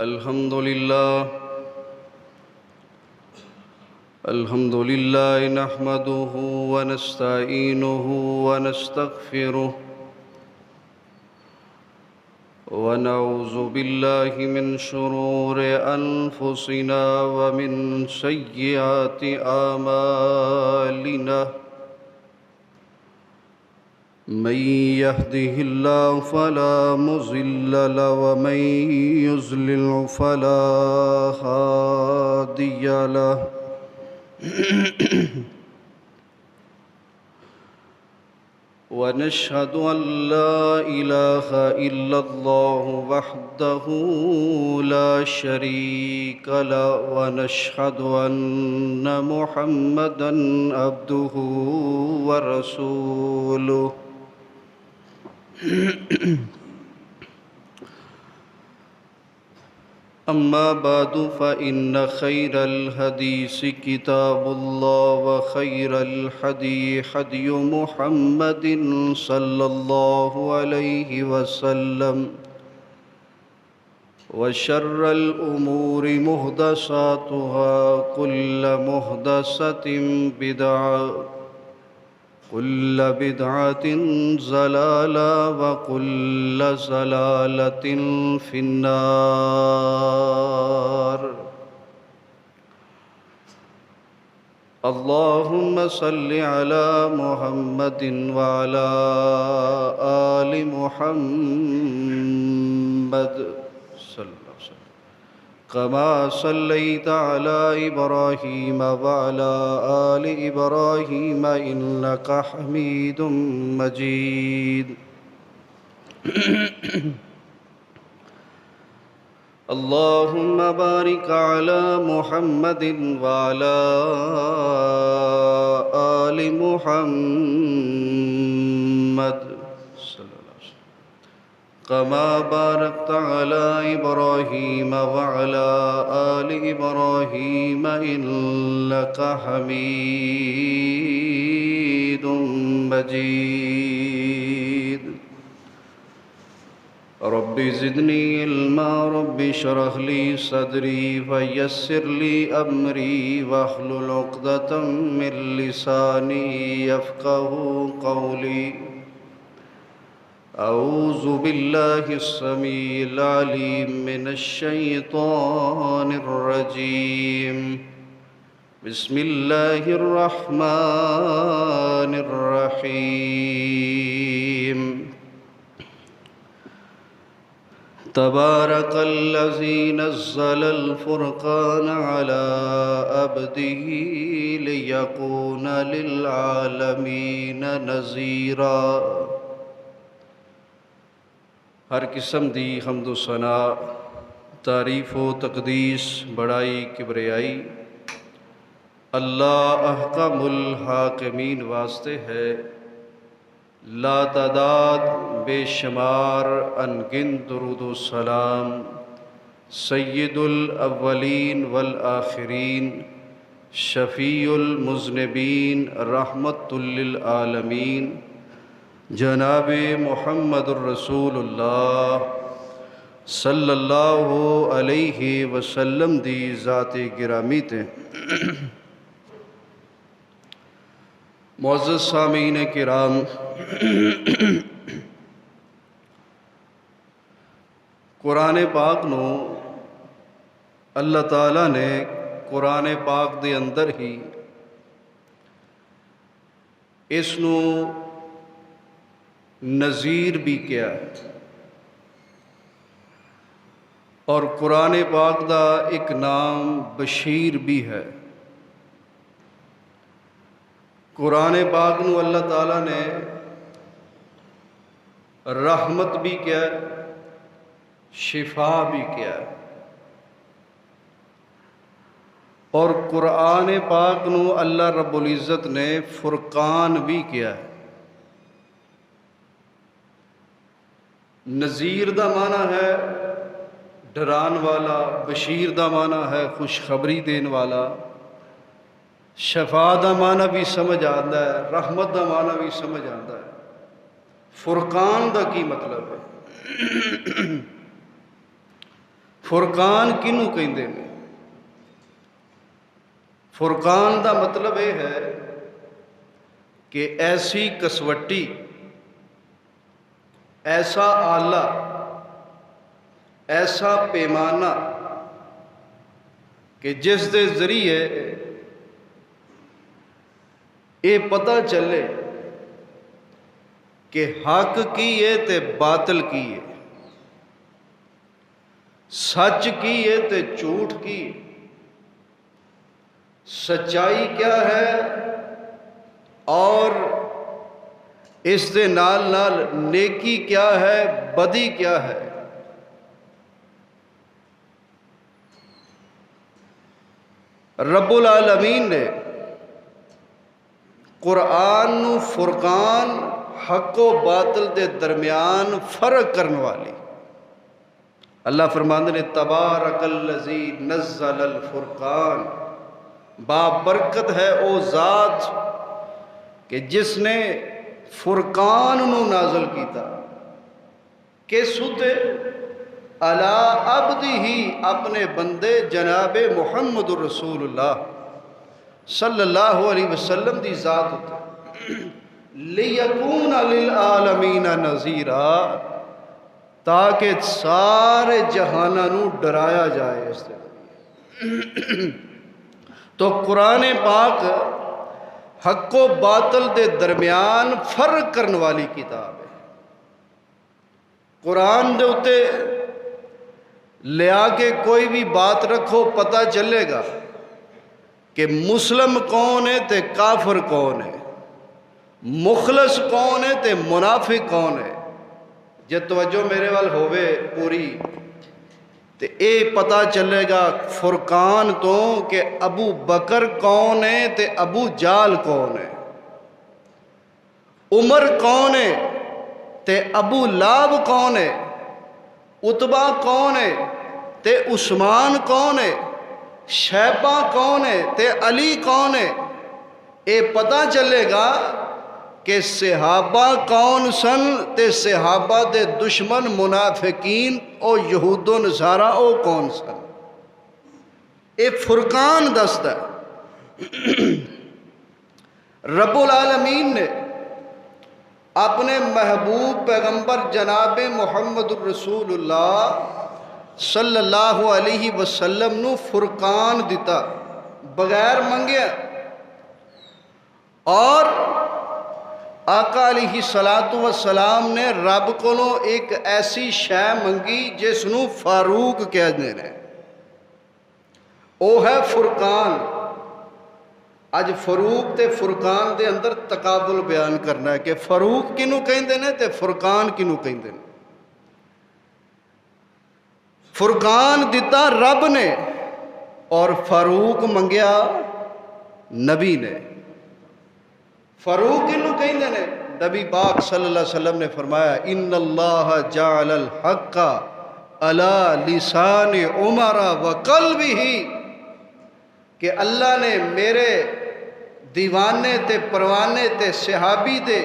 الحمد لله نحمده ونستعينه ونستغفره ونعوذ بالله من شرور أنفسنا ومن سيئات أعمالنا من يهده الله فلا مضل له ومن يضلل فلا هادي له ونشهد أن لا إله إلا الله وحده لا شريك له ونشهد أن محمدًا عبده ورسوله أما بعد فإن خير الحديث كتاب الله وخير الهدي هدي محمد صلى الله عليه وسلم وشر الأمور محدثاتها كل محدثة بدعة كل بدعة ضلالة وكل ضلالة في النار اللهم صل على محمد وعلى آل محمد صلى الله عليه وسلم كما صليت على إبراهيم وعلى آل إبراهيم إنك حميد مجيد اللهم بارك على محمد وعلى آل محمد كما باركت على إبراهيم وعلى آل إبراهيم إنك حميد مجيد رب زدني علما رب اشرح لي صدري ويسر لي أمري واحلل عقدة من لساني يفقهوا قولي أعوذ بالله السميع العليم من الشيطان الرجيم بسم الله الرحمن الرحيم تبارك الذي نزل الفرقان على عبده ليكون للعالمين نذيرا ہر قسم دی حمد و ثنا تعریف و تقدیس بڑائی کبریائی اللہ احکم الحاکمین واسطے ہے لا تعداد بے شمار انگن درود و سلام سید الاولین والآخرین شفیع المذنبین رحمت للعالمین جناب محمد الرسول اللہ صلی اللہ علیہ وسلم دی ذات گرامی تے معزز سامعین کرام قرآن پاک نو اللہ تعالیٰ نے قرآن پاک دے اندر ہی اس نو نذیر بھی کیا ہے اور قرآن پاک دا ایک نام بشیر بھی ہے قرآن پاک نو اللہ تعالیٰ نے رحمت بھی کیا ہے شفا بھی کیا ہے اور قرآن پاک نو اللہ رب العزت نے فرقان بھی کیا ہے نذیر دا معنی ہے ڈران والا بشیر دا معنی ہے خوشخبری دین والا شفا دا معنی بھی سمجھ آتا ہے رحمت دا معنی بھی سمجھ آتا ہے فرقان دا کی مطلب ہے فرقان کنوں کہندے نے؟ فرقان دا مطلب یہ ہے کہ ایسی کسوٹی، ایسا آلہ، ایسا پیمانہ کہ جس دے ذریعے یہ پتہ چلے کہ حق کی ہے تے باطل کی ہے، سچ کی ہے تے جھوٹ کی، سچائی کیا ہے اور اس دے نال نال نیکی کیا ہے، بدی کیا ہے۔ رب العالمین نے قرآن نو فرقان، حق و باطل دے درمیان فرق کرنے والی، اللہ فرماندے نے تبارک الذی نزل الفرقان، بابرکت ہے او ذات کہ جس نے فرقان نو نازل کیتا، کس اُتے؟ علی عبدہ، اپنے بندے جناب محمد الرسول اللہ صلی اللہ علیہ وسلم دی ذات ہوتا، لیکون للعالمین نذیرا، تاکہ سارے جہاناں نو ڈرایا جائے اس سے۔ تو قرآن پاک حق و باطل دے درمیان فرق کرنے والی کتاب ہے۔ قرآن دے اتے لیا کے کوئی بھی بات رکھو، پتہ چلے گا کہ مسلم کون ہے تے کافر کون ہے، مخلص کون ہے تے منافق کون ہے۔ جے توجہ میرے وال ہوئے پوری تے اے پتہ چلے گا فرقان تو کہ ابو بکر کون ہے تے ابو جال کون ہے، عمر کون ہے تے ابو لاب کون ہے، عتبہ کون ہے تے عثمان کون ہے، شیبہ کون ہے تے علی کون ہے۔ اے پتہ چلے گا کہ صحابہ کون سن تے صحابہ دے دشمن منافقین او یہود و نصارہ او کون سن۔ اے فرقان دستا ہے۔ رب العالمین نے اپنے محبوب پیغمبر جناب محمد الرسول اللہ صلی اللہ علیہ وسلم نو فرقان دیتا بغیر منگیا، اور آقا علیہ السلام نے رب کو ایک ایسی شے منگی جس نو فاروق کہتے ہیں، وہ ہے فرقان۔ اج فروق تے فرقان دے اندر تقابل بیان کرنا ہے کہ فاروق کنوں کہندے نے تے فرقان کنوں کہندے نے۔ فرقان دیتا رب نے اور فاروق منگیا نبی نے۔ فاروق کنوں کہندے نے؟ نبی پاک صلی اللہ علیہ وسلم نے فرمایا ان اللہ جعل الحق علی لسان عمر وقلبہ، کہ اللہ نے میرے دیوانے تے پروانے تے صحابی دے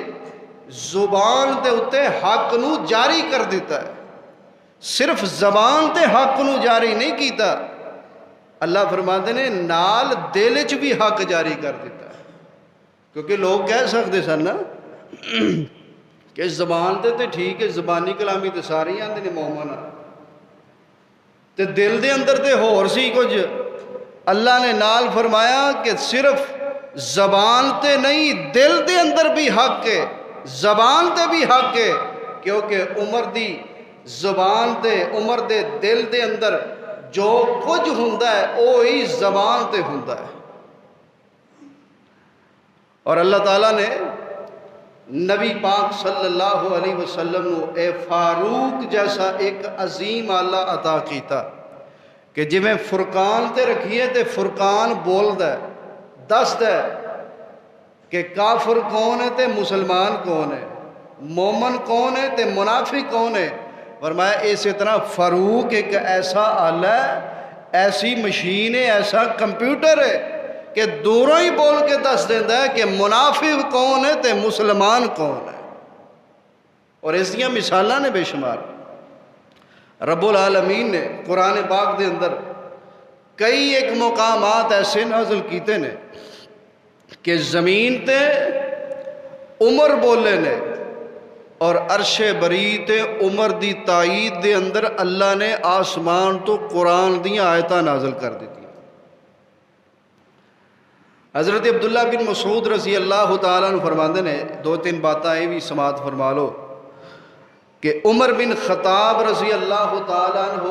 زبان دے اتے حق نو جاری کر دیتا ہے۔ صرف زبان تے حق نو جاری نہیں کیتا، اللہ فرماتے نے نال دل وچ بھی حق جاری کر دیتا ہے۔ کیونکہ لوگ کہہ سکتے سن نا کہ زبان تے ٹھیک ہے، زبانی کلامی تے ساری آندے نے مومن تے دل دے اندر تے ہور سی کچھ۔ اللہ نے نال فرمایا کہ صرف زبان تے نہیں، دل دے اندر بھی حق ہے، زبان تے بھی حق ہے، کیونکہ عمر دی زبان تے عمر دے دل دے اندر جو کچھ ہوندا ہے وہی زبان تے ہوندا ہے۔ اور اللہ تعالیٰ نے نبی پاک صلی اللہ علیہ وسلم نو اے فاروق جیسا ایک عظیم آلہ عطا کیتا کہ جی میں فرقان تے رکھیے تے فرقان بولدا ہے، دسدا ہے کہ کافر کون ہے تے مسلمان کون ہے، مومن کون ہے تے منافق کون ہے۔ فرمایا اسی طرح فاروق ایک ایسا آلہ ہے، ایسی مشین ہے، ایسا کمپیوٹر ہے کہ دوروں ہی بول کے دس دیتا ہے کہ منافق کون ہے تے مسلمان کون ہے۔ اور اس دیاں مثالاں نے بے شمار۔ رب العالمین نے قرآن پاک دے اندر کئی ایک مقامات ایسے نازل کیتے نے کہ زمین تے عمر بولے نے اور عرش بری تے عمر دی تائید دے اندر اللہ نے آسمان تو قرآن دیاں آیتاں نازل کر دیتی۔ حضرت عبداللہ بن مسعود رضی اللہ تعالیٰ عنہ فرماندے نے دو تین باتاں یہ بھی سماعت فرما لو کہ عمر بن خطاب رضی اللہ تعالیٰ عنہ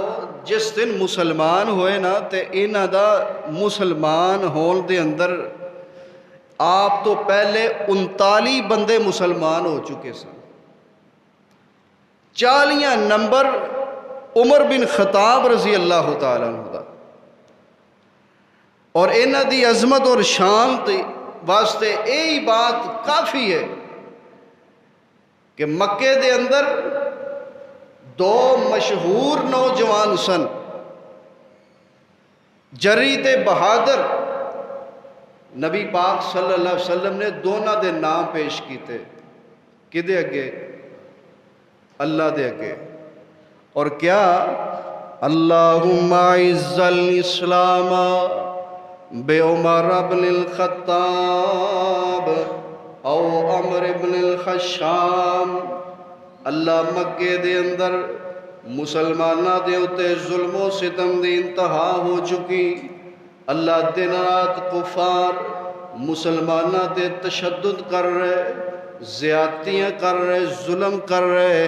جس دن مسلمان ہوئے نا تے انہاں دا مسلمان ہون دے اندر آپ تو پہلے 39 بندے مسلمان ہو چکے سن، 40 نمبر عمر بن خطاب رضی اللہ تعالیٰ عنہ دا، اور انہاں دی عظمت اور شان واسطے یہی بات کافی ہے کہ مکے دے اندر دو مشہور نوجوان سن، جری تے بہادر، نبی پاک صلی اللہ علیہ وسلم نے دونوں دے نام پیش کیتے، کدے اگے؟ اللہ دے اگے، اور کیا؟ اللہم اعز الاسلام بے عمر بن الخطاب او عمر بن الخشام۔ اللہ مکے دے اندر مسلمانہ دے اتے ظلم و ستم دی انتہا ہو چکی، اللہ دن رات کفار مسلمانہ دے تشدد کر رہے، زیادتیاں کر رہے، ظلم کر رہے،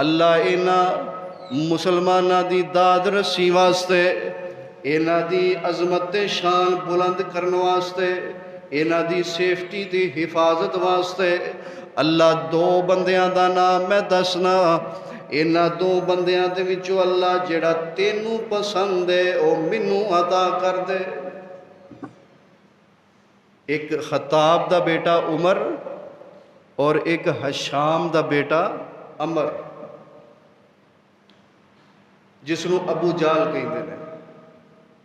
اللہ انہاں مسلمانہ دی داد رسی واسطے، انہاں دی عظمت شان بلند کرنے واسطے، انہاں دی سیفٹی دی حفاظت واسطے اللہ دو بندیاں دا نام میں دسنا، انہاں دو بندیاں دے وچوں اللہ جڑا تینوں پسند ہے او مینوں عطا کر دے۔ ایک خطاب دا بیٹا عمر اور ایک حشام دا بیٹا عمر، جس نو ابو جال کہندے نے،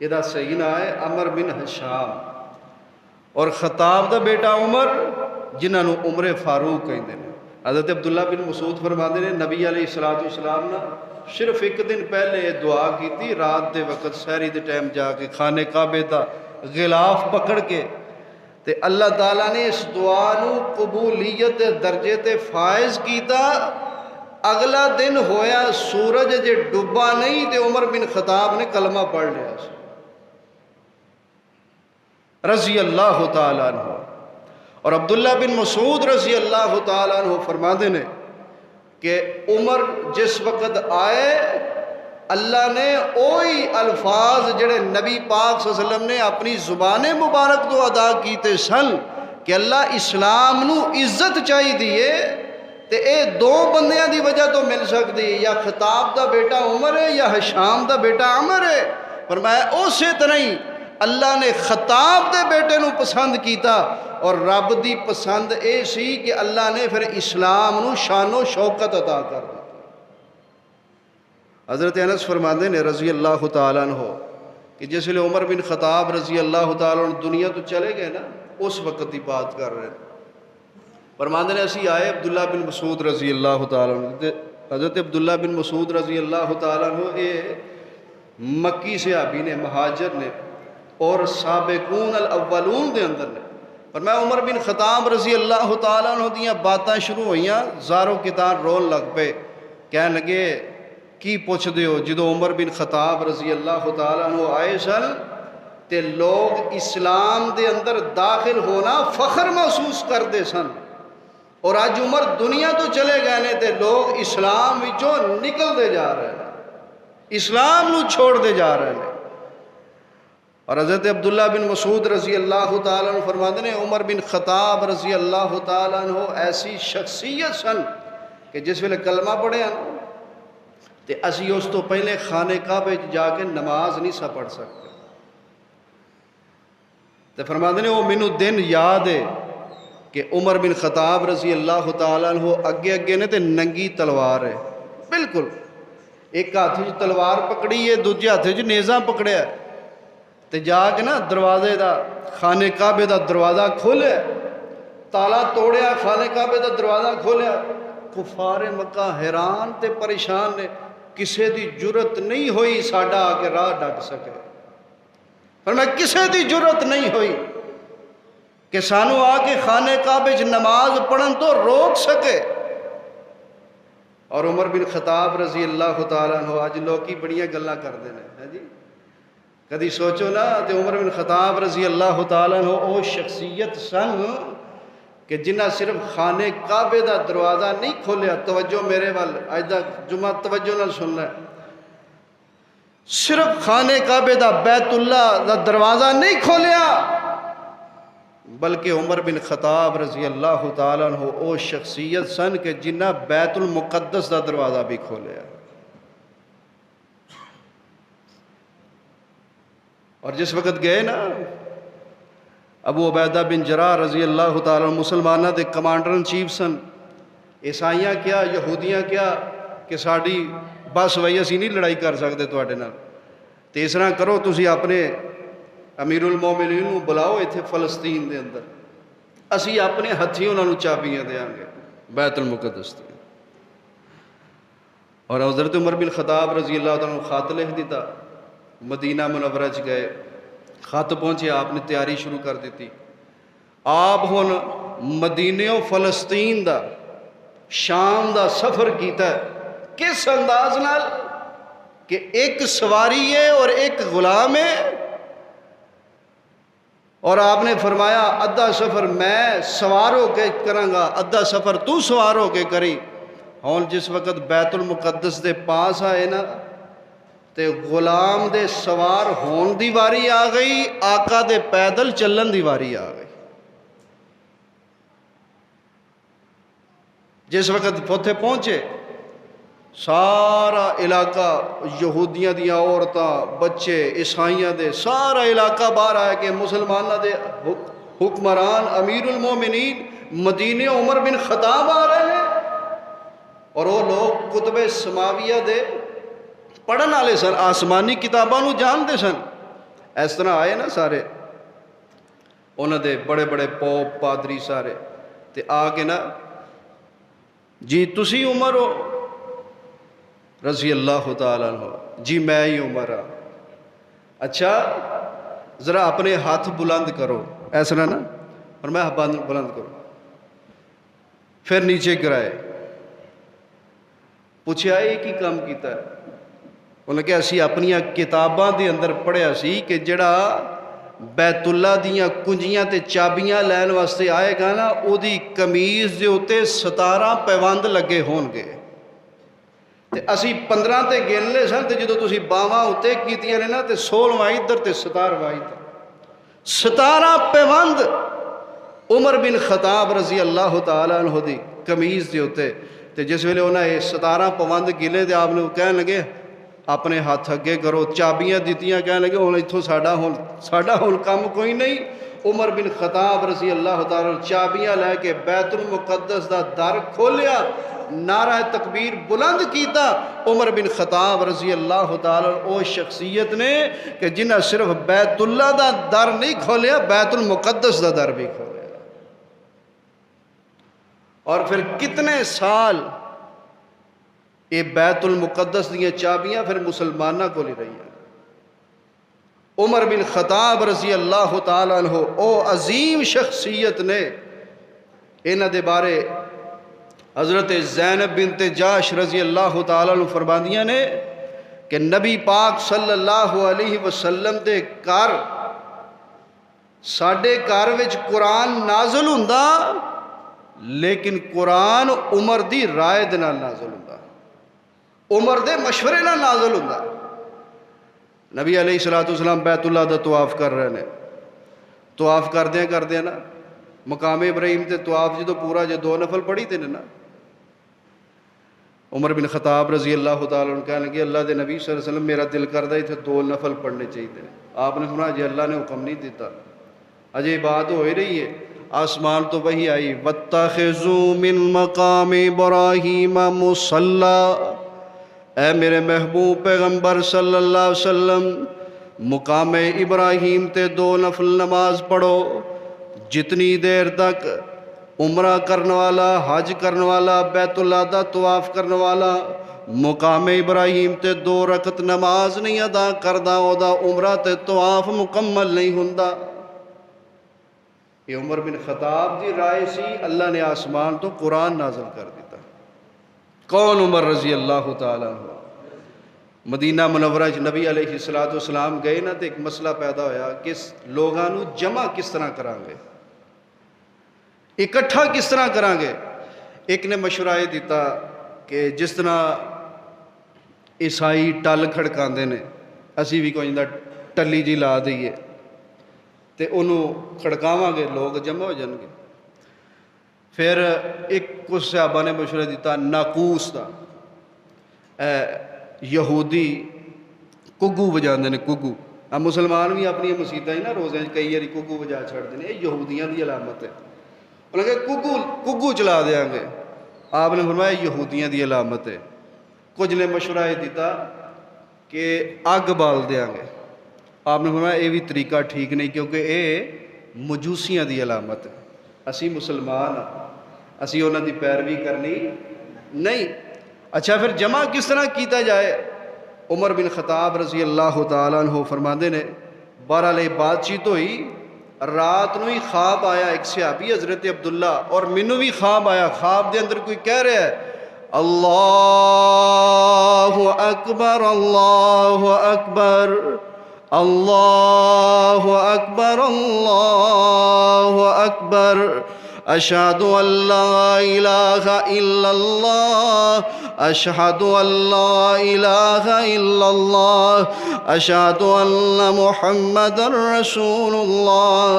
یہ صحیح نہ ہے عمر بن حشام، اور خطاب دا بیٹا عمر جنہاں نو عمر فاروق کہندے نے۔ حضرت عبداللہ بن مسعود فرماندے نے نبی علیہ السلام نے صرف ایک دن پہلے دعا کی تھی، رات دے وقت سحری دے ٹائم جا کے خانے کعبے دا غلاف پکڑ کے، تے اللہ تعالیٰ نے اس دعا نو قبولیت دے درجے تے فائز کیتا۔ اگلا دن ہویا سورج جے ڈبا نہیں تے عمر بن خطاب نے کلمہ پڑھ لیا رضی اللہ تعالیٰ عنہ۔ اور عبداللہ بن مسعود رضی اللہ تعالیٰ عنہ فرماندے نے کہ عمر جس وقت آئے اللہ نے اوہی الفاظ جڑے نبی پاک صلی اللہ علیہ وسلم نے اپنی زبان مبارک تو ادا کیتے سن کہ اللہ اسلام نو عزت چاہی دیئے، تے اے دو بندیاں دی وجہ تو مل سکتی، یا خطاب دا بیٹا عمر ہے یا حشام دا بیٹا عمر ہے۔ فرمایا اسی طرح ہی اللہ نے خطاب دے بیٹے نو پسند کیتا، اور رب دی پسند اے سی کہ اللہ نے پھر اسلام نو شان و شوکت عطا کر دی۔ حضرت انس فرماندے نے رضی اللہ تعالیٰ عنہ کہ جس لئے عمر بن خطاب رضی اللہ تعالیٰ عنہ دنیا تو چلے گئے نا، اس وقت دی بات کر رہے ہیں۔ فرماندے نے اسی آئے عبداللہ بن مسعود رضی اللہ تعالیٰ عنہ، حضرت عبداللہ بن مسعود رضی اللہ تعالیٰ عنہ یہ مکی صحابی نے، مہاجر نے، اور سابقون الاولون دے اندر نے۔ فرمایا عمر بن خطاب رضی اللہ تعالیٰ عنہ دیاں باتاں شروع ہوئیاں، زارو کتار رول لگ پہ، کہنے لگے کی پوچھ دیو؟ جدو عمر بن خطاب رضی اللہ تعالیٰ عنہ آئے سن تے لوگ اسلام دے اندر داخل ہونا فخر محسوس کر دے سن، اور آج عمر دنیا تو چلے گئے نے تے لوگ اسلام وچوں نکل دے جا رہے ہیں، اسلام نو چھوڑ دے جا رہے ہیں۔ اور حضرت عبداللہ بن مسعود رضی اللہ تعالیٰ عنہ فرماتے ہیں عمر بن خطاب رضی اللہ تعالیٰ عنہ ایسی شخصیت سن کہ جس ویلے کلمہ پڑھے ہیں تے اسی اس تو پہلے خانے کعبے جا کے نماز نہیں سا پڑھ سکتے، تے فرماتے ہیں وہ مینوں دن یاد ہے کہ عمر بن خطاب رضی اللہ تعالیٰ عنہ اگے اگے نے تے ننگی تلوار ہے، بالکل ایک ہاتھ وچ تلوار پکڑی ہے، دوجے ہاتھ وچ نیزہ پکڑیا ہے، تے جا کے نا دروازے دا خانے کعبے دا دروازہ کھولیا، تالا توڑیا، خانے کعبے دا دروازہ کھولیا۔ کفار مکہ حیران تے پریشان نے، کسے دی جرت نہیں ہوئی ساڈا آ کے راہ ڈک سکے، فرمایا کسے دی جرت نہیں ہوئی کہ سانو آ کے خانے کعبے چ نماز پڑھن تو روک سکے۔ اور عمر بن خطاب رضی اللہ تعالیٰ عنہ، اج لوکی بڑیاں گلاں کردے نے جی، کدی سوچو نا تے عمر بن خطاب رضی اللہ تعالیٰ عنہ او شخصیت سن کہ جنہ صرف خانے کعبے دا دروازہ نہیں کھولیا، توجہ میرے وال اج دا جمعہ توجہ نال سننا ہے، صرف خانے کعبے دا بیت اللہ دا دروازہ نہیں کھولیا، بلکہ عمر بن خطاب رضی اللہ تعالیٰ عنہ او شخصیت سن کہ جنہ بیت المقدس دا دروازہ بھی کھولیا۔ اور جس وقت گئے نا ابو عبیدہ بن جراح رضی اللہ تعالیٰ عنہ مسلمانہ دے کمانڈر ان چیف سن، عیسائیاں کیا یہودیاں کیا کہ ساڑی بس وہی اسی نہیں لڑائی کر سکتے تواڈے نال، تے اس طرح کرو تسی اپنے امیر المومنین کو بلاؤ ایتھے فلسطین دے اندر، اسی اپنے ہتھی انہوں نے چابیاں دیاں گے بیت المقدس دی۔ اور حضرت عمر بن خطاب رضی اللہ تعالیٰ عنہ خط لکھ دیتا، مدینہ منورہ چ گئے، خط پہنچے، آپ نے تیاری شروع کر دیتی، آپ ہن مدینہ فلسطین دا شام دا سفر کیتا ہے، کس انداز نال کہ ایک سواری ہے اور ایک غلام ہے، اور آپ نے فرمایا ادھا سفر میں سوار ہو کے کرانگا، ادھا سفر تو سوار ہو کے کری۔ ہون جس وقت بیت المقدس دے پاس آئے نا تے غلام دے سوار ہون دی واری آ گئی، آقا دے پیدل چلن دی واری آ گئی۔ جس وقت پوتھے پہنچے سارا علاقہ یہودیاں دیاں عورتاں بچے عیسائیاں دے سارا علاقہ باہر آیا کہ مسلمانہ دے حکمران امیر المومنین مدینہ عمر بن خطاب آ رہے ہیں، اور وہ لوگ کتب سماویہ دے پڑھن والے سن، آسمانی کتاباں نو جانتے سن، اس طرح آئے نا سارے انہوں دے بڑے بڑے پوپ پادری سارے تے آ کے نا جی تسی عمر ہو رضی اللہ تعالیٰ عنہ، جی میں ہی عمر ہاں، اچھا ذرا اپنے ہاتھ بلند کرو، ایسا نا اور میں بلند کرو، پھر نیچے گرائے، پوچھا یہ کی کام کیتا ہے؟ انہوں نے کہا اسی اپنی کتاباں دے اندر پڑھیا سی کہ جڑا بیت اللہ دیاں کنجیاں تے چابیاں لین واسطے آئے گا نا او دی کمیز دے اوتے 17 پیوند لگے ہون گے، تے اسی 15 تے گن لے سن، تے جدو تسی باواں اتے کیتیاں نے نا تے 16واں ادھر تے 17واں ادھر، 17 پیوند عمر بن خطاب رضی اللہ تعالیٰ عنہ دی کمیز دے اوتے، تے جس ویلے انہاں یہ 17 پیوند گنے تے آپ نے کہنے لگے اپنے ہاتھ اگے کرو، چابیاں دیتیاں کہنے لگے ہن ایتھوں ساڈا ہن کام کوئی نہیں۔ عمر بن خطاب رضی اللہ تعالیٰ چابیاں لے کے بیت المقدس دا در کھولیا، نعرہ تکبیر بلند کیتا۔ عمر بن خطاب رضی اللہ تعالیٰ او شخصیت نے کہ جنہ صرف بیت اللہ دا در نہیں کھولیا، بیت المقدس دا در بھی کھولیا، اور پھر کتنے سال یہ بیت المقدس دیاں چابیاں پھر مسلمانہ کو لے رہی ہیں۔ عمر بن خطاب رضی اللہ تعالیٰ عنہ او عظیم شخصیت نے، انہاں دے بارے حضرت زینب بنت جاش رضی اللہ تعالیٰ عنہ فرماندیاں نے کہ نبی پاک صلی اللہ علیہ وسلم دے گھر ساڈے گھر وچ قرآن نازل ہوندا، لیکن قرآن عمر دی رائے دے نال نازل ہوندا، عمر دے مشورے نال نازل ہوندا۔ نبی علیہ السلام بیت اللہ دا طواف کر رہے ہیں، طواف کردیاں نا مقام ابراہیم تے طواف جدو پورا جو 2 نفل پڑھی تے نا، عمر بن خطاب رضی اللہ تعالیٰ عنہ کہنے لگے اللہ دے نبی صلی اللہ علیہ وسلم میرا دل کردہ ہی تھے 2 نفل پڑھنے چاہیے۔ آپ نے فرمایا جی اللہ نے حکم نہیں دیتا، اجے بات ہو ہی رہی ہے، آسمان تو وہی آئی وَاتَّخِذُوا مِن مَقَامِ إِبْرَاهِيمَ مُصَلًّى، اے میرے محبوب پیغمبر صلی اللہ علیہ وسلم مقام ابراہیم تے 2 نفل نماز پڑھو، جتنی دیر تک عمرہ کرنے والا، حج کرنے والا، بیت اللہ دا طواف کرنے والا مقام ابراہیم تے 2 رکعت نماز نہیں ادا کردا اودا عمرہ تے طواف مکمل نہیں ہوندا۔ یہ عمر بن خطاب دی رائے سی، اللہ نے آسمان تو قرآن نازل کر دیتا۔ کون عمر رضی اللہ تعالیٰ عنہ؟ مدینہ منورہ نبی علیہ السلام گئے نا تو ایک مسئلہ پیدا ہویا کہ لوگاں نو جمع کس طرح کریں گے، اکٹھا کس طرح کریں گے۔ ایک نے مشورہ یہ دیتا کہ جس طرح عیسائی ٹل کھڑکاندے نے اسی بھی کوئی ٹلی جی لا دئیے تے انہوں کھڑکاواں گے، لوگ جمع ہو جان گے۔ پھر ایک کچھ صحابہ نے مشورہ دیتا ناقوس دا، یہودی کگو بجاندے نے، کگو۔ اب مسلمان بھی اپنی مسیتیں ہی نا روزیں کئی باری کگو بجا چھڑتے ہیں، یہ یہودیاں دی علامت ہے۔ انہوں نے کہا کگو چلا دیاں گے، آپ نے فرمایا یہودیاں دی علامت ہے۔ کچھ نے مشورہ یہ دیتا کہ اگ بال دیاں گے، آپ نے فرمایا یہ بھی طریقہ ٹھیک نہیں کیونکہ یہ مجوسیاں دی علامت ہے، اسی مسلمان ہاں، اسی انہاں دی پیروی کرنی نہیں۔ اچھا پھر جمع کس طرح کیتا جائے؟ عمر بن خطاب رضی اللہ تعالیٰ عنہ فرماندے نے بہرحال بات چیت ہوئی، رات نو ہی خواب آیا ایک صحابی حضرت عبداللہ، اور مینوں بھی خواب آیا، خواب دے اندر کوئی کہہ رہا ہے اللہ اکبر اللہ اکبر اللہ اکبر اللہ اکبر اشہد ان لا الہ الا اللہ اشہد ان لا الہ الا اللہ اشہد ان محمد رسول اللہ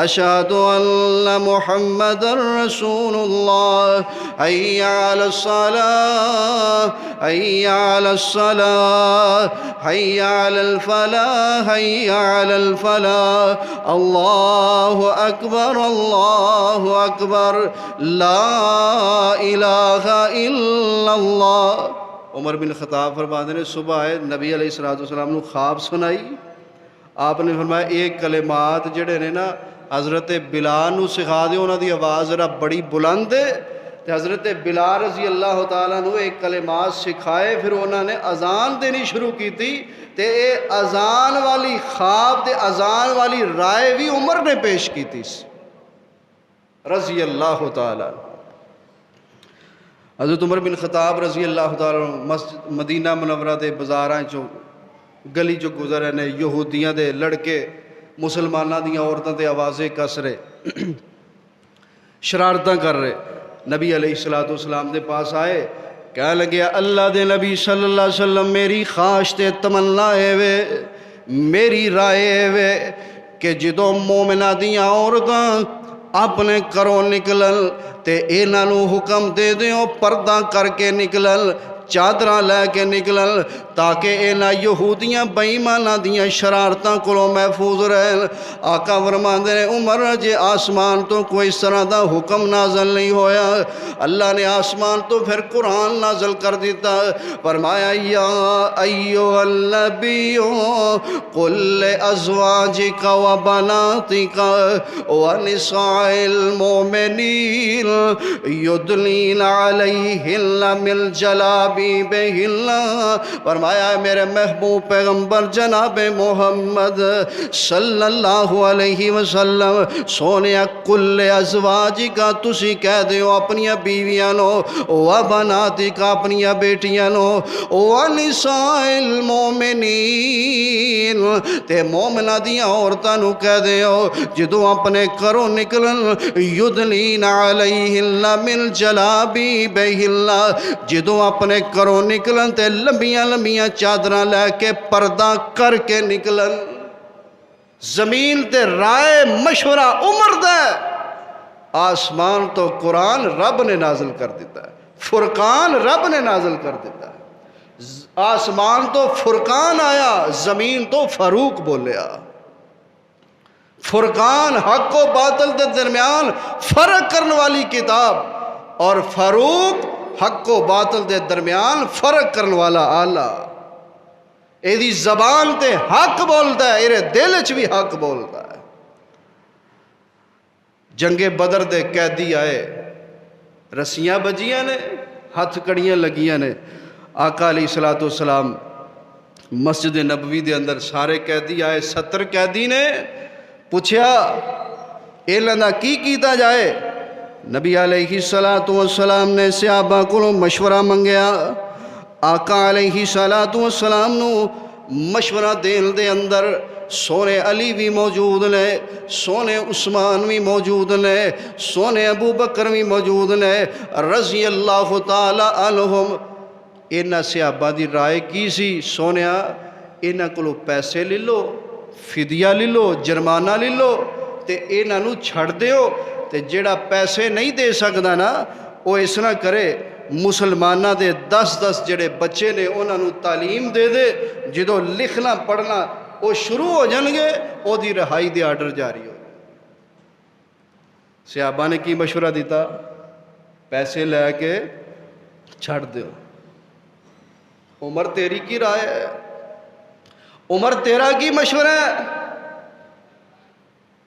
اشہد ان محمد رسول اللہ حی علی الصلاة حی علی الصلاة حی علی الفلاح حی علی الفلاح اللہ اکبر اللہ اکبر لا الہ الا اللہ۔ عمر بن خطاب فرماتے ہیں صبح آئے نبی علیہ السلام نے خواب سنائی، آپ نے فرمایا ایک کلمات جڑے نے نا حضرت بلال نو سکھا دے، انہاں دی آواز ذرا بڑی بلند ہے، تے حضرت بلال رضی اللہ تعالیٰ عنہ ایک کلمات سکھائے، پھر انہوں نے اذان دینی شروع کی تھی، تے اے اذان والی خواب تے اذان والی رائے بھی عمر نے پیش کی تھی رضی اللہ تعالیٰ۔ حضرت عمر بن خطاب رضی اللہ تعالیٰ مدینہ منورہ دے بازاراں چوں گلی چوں گزر رہے نے، یہودیاں دے لڑکے مسلماناں دیاں عورتاں تے آوازیں کس رہے، شرارتاں کر رہے۔ نبی علیہ السلام دے پاس آئے، کہنے لگے اللہ دے نبی صلی اللہ علیہ وسلم میری خواہش تے تمنا ہے وے، میری رائے ہے وے کہ جدوں مومنہ دیاں عورتاں اپنے کروں نکلن تے انہاں نو حکم دے دیو پردہ کر کے نکلن، چادراں لے کے نکلن، تاکہ انہاں یہودیاں بے ایماناں دیاں شرارتاں کولوں محفوظ رہن۔ آقا فرماندے نے عمر جے آسمان تو کوئی اس طرح دا حکم نازل نہیں ہویا، اللہ نے آسمان تو پھر قرآن نازل کر دیتا، فرمایا یا ایھا النبی قل لازواجک و بناتک ونساء المؤمنین یدنین علیہن من جلابیبہن، فرمایا میرے محبوب پیغمبر جناب محمد صلی اللہ علیہ وسلم سونیا کل ازواجی کا تسی کہہ دیو اپنی بیویاں نو و بناتی کا اپنی بیٹیاں نو و نساء المومنین تے مومنہ دیاں عورتاں نو کہہ دیو جدو اپنے کرو نکلن یدنین علیہن من جلابیبہن، جدو اپنے کرو نکلن تے لمبیاں لمبیاں چادراں لے کے پردہ کر کے نکلن۔ زمین تے رائے مشورہ عمر دے، آسمان تو قرآن رب نے نازل کر دیتا ہے، فرقان رب نے نازل کر دیتا ہے۔ آسمان تو فرقان آیا، زمین تو فاروق بولیا۔ فرقان حق و باطل کے درمیان فرق کرنے والی کتاب، اور فاروق حق و باطل دے درمیان فرق کرنے والا آلہ۔ ایدی زبان تے حق بولتا ہے، ایرے دل چ بھی حق بولتا ہے۔ جنگ بدر دے قیدی آئے، رسیاں بجیاں نے، ہاتھ کڑیاں لگیاں نے، آقا علیہ الصلوۃ والسلام مسجد نبوی دے اندر سارے قیدی آئے 70 قیدی نے پوچھا ایلنا کی کیتا جائے؟ نبی علیہ الصلوۃ والسلام نے صحابہ کو مشورہ منگیا. آقا علیہ الصلوۃ والسلام نو مشورہ دین دے اندر سونے علی بھی موجود نے، سونے عثمان بھی موجود نے، سونے ابو بکر بھی موجود نے رضی اللہ تعالی عنہم. انہاں صحابہ دی رائے کی سی؟ سونیا انہاں کولوں پیسے لے لو، فدیہ لے لو، جرمانہ لے لو تے انہاں نو چھڑ دیو، تے جیڑا پیسے نہیں دے سکدا نا وہ اس طرح کرے مسلمانہ دے 10 جڑے بچے نے انہاں نو تعلیم دے دے، جدوں لکھنا پڑھنا وہ شروع ہو جان گے او دی رہائی دے آرڈر جاری ہو. صحابہ نے کی مشورہ دیتا؟ پیسے لے کے چھڑ دیو. عمر تیری کی رائے ہے؟ عمر تیرا کی مشورہ ہے؟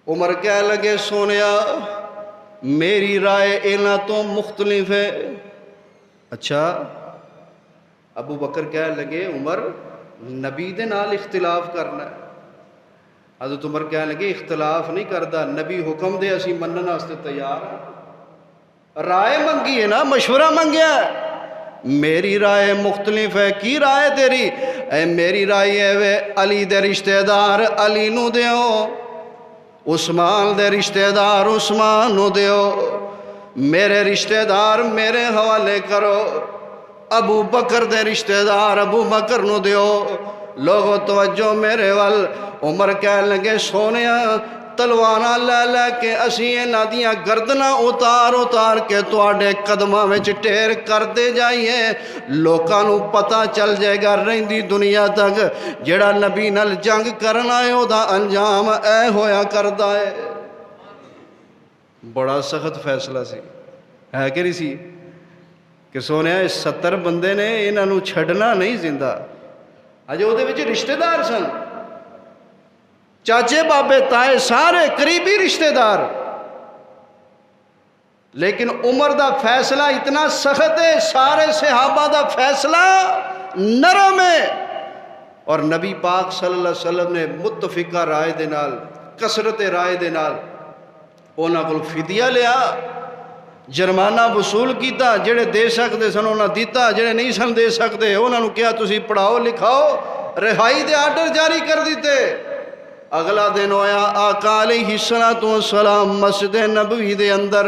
عمر کہنے لگے سونیا میری رائے اینا تو مختلف ہے. اچھا. ابو بکر کہنے لگے عمر نبی دے نال اختلاف کرنا ہے. حضرت عمر کہنے لگے اختلاف نہیں کردا، نبی حکم دے اسی منن واسطے تیار ہیں. رائے منگی ہے نا، مشورہ منگیا ہے. میری رائے مختلف ہے. کی رائے تیری؟ اے میری رائے ہے وے علی دے رشتہ دار علی نو دیو، عثمان دے رشتہ دار عثمان نو دیو، میرے رشتہ دار میرے حوالے کرو، ابو بکر دے رشتہ دار ابو بکر نو دیو. لوگو توجہ میرے وال. عمر کہنے لگے سونیا تلواراں لے لے کے اسی انہاں دیاں گردناں اتار اتار کے تواڈے قدماں وچ ٹھیر کردے جائیے، لوکاں نو پتہ چل جائے گا رہندی دنیا تک جڑا نبی نال جنگ کرنا ہے او دا انجام اے ہویا کردا ہے. بڑا سخت فیصلہ سی، ہے کہ نہیں سی؟ کہ سونے 70 بندے نے انہاں نو چھڈنا نہیں زندہ. اجے او دے وچ رشتہ دار سن، چاچے بابے تائے سارے قریبی رشتہ دار، لیکن عمر دا فیصلہ اتنا سخت ہے، سارے صحابہ دا فیصلہ نرم ہے. اور نبی پاک صلی اللہ علیہ وسلم نے متفقہ رائے دے نال، کثرت رائے دے نال انہاں کول فدیہ لیا، جرمانہ وصول کیتا. جڑے دے سکتے سن انہاں دیتا، جڑے نہیں سن دے سکتے انہاں نو کیا تسی پڑھاؤ لکھاؤ، رہائی دے آرڈر جاری کر دیتے. اگلا دن ہویا آقا علیہ الصلوۃ والسلام مسجد نبوی دے اندر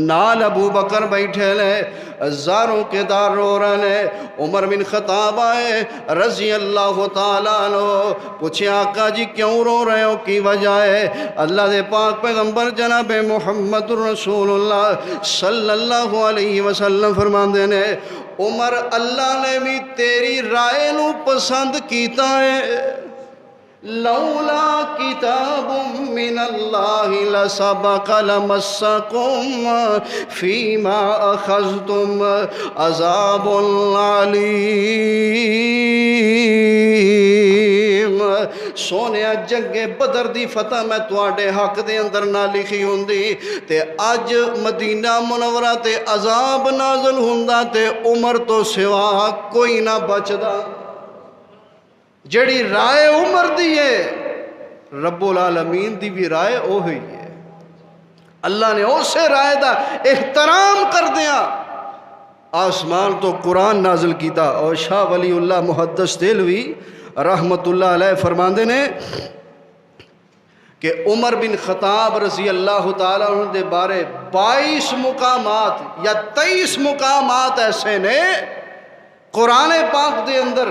نال ابو بکر بیٹھے لے، ہزاروں کے دار رو رہے نے. عمر بن خطاب آئے رضی اللہ تعالیٰ عنہ، پوچھے آقا جی کیوں رو رہے ہو، کی وجہ ہے؟ اللہ دے پاک پیغمبر جناب محمد رسول اللہ صلی اللہ علیہ وسلم فرماندے نے عمر اللہ نے بھی تیری رائے نو پسند کیتا ہے. لولا کتاب من اللہ لسبق لمسکم فیما اخذتم عذاب علیم. سونے جنگ بدر دی فتح میں تواڈے حق دے اندر نہ لکھی ہوندی تے اج مدینہ منورہ تے عذاب نازل ہوندا تے عمر تو سوا کوئی نہ بچدا. جڑی رائے عمر دی ہے رب العالمین دی بھی رائے او ہوئی ہے. اللہ نے اسے رائے دا احترام کر دیا، آسمان تو قرآن نازل کیتا. اور شاہ ولی اللہ محدث دہلوی رحمت اللہ علیہ فرماندے نے کہ عمر بن خطاب رضی اللہ تعالیٰ عنہ دے بارے 22 مقامات یا 23 مقامات ایسے نے قرآن پاک دے اندر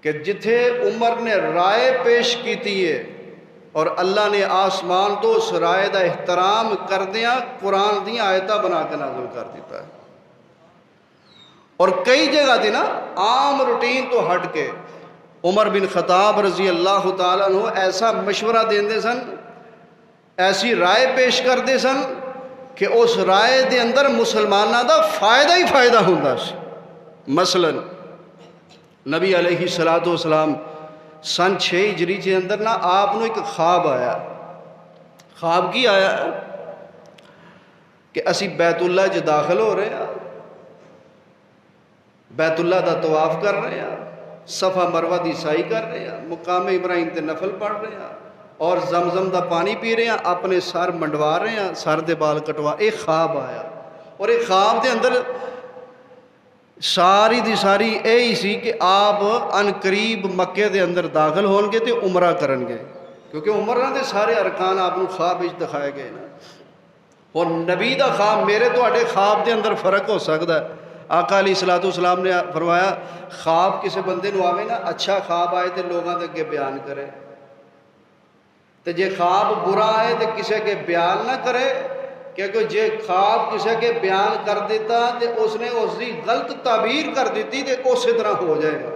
کہ جتھے عمر نے رائے پیش کیتی ہے اور اللہ نے آسمان تو اس رائے دا احترام کردیاں قرآن دیا آیتہ بنا کے نازل کر دیتا ہے. اور کئی جگہ تھی نا عام روٹین تو ہٹ کے عمر بن خطاب رضی اللہ تعالیٰ عنہ ایسا مشورہ دیندے سن، ایسی رائے پیش کردے سن کہ اس رائے دے اندر مسلمانہ دا فائدہ ہی فائدہ ہوندہ سی. مثلا نبی علیہ الصلوۃ والسلام سن 6 ہجری کے اندر نا آپ نو ایک خواب آیا. خواب کی آیا کہ اسی بیت اللہ جو داخل ہو رہے ہیں بیت اللہ دا طواف کر رہے ہیں، صفا مروہ دی سائی کر رہے ہیں، مقام ابراہیم تے نفل پڑھ رہے ہیں اور زمزم دا پانی پی رہے ہیں، اپنے سر منڈوا رہے ہیں، سر دے بال کٹوا. ایک خواب آیا اور ایک خواب دے اندر ساری دی ساری یہی سی کہ آپ ان قریب مکے دے اندر داخل ہون گے تے عمرہ کرن گے، کیونکہ عمرہ دے سارے ارکان آپ کو خواب وچ دکھائے گئے نا. اور نبی دا خواب میرے تواڈے خواب دے اندر فرق ہو سکتا ہے. آقا علیہ الصلوۃ والسلام نے فرمایا خواب کسی بندے نو آوے نا، اچھا خواب آئے تے لوگاں دے اگے بیان کرے، تے جے خواب برا آئے تے کسی کے بیان نہ کرے، کیونکہ جے خواب کسی کے بیان کر دیتا تے اس نے اس کی غلط تعبیر کر دیتی تے اسی طرح ہو جائے گا.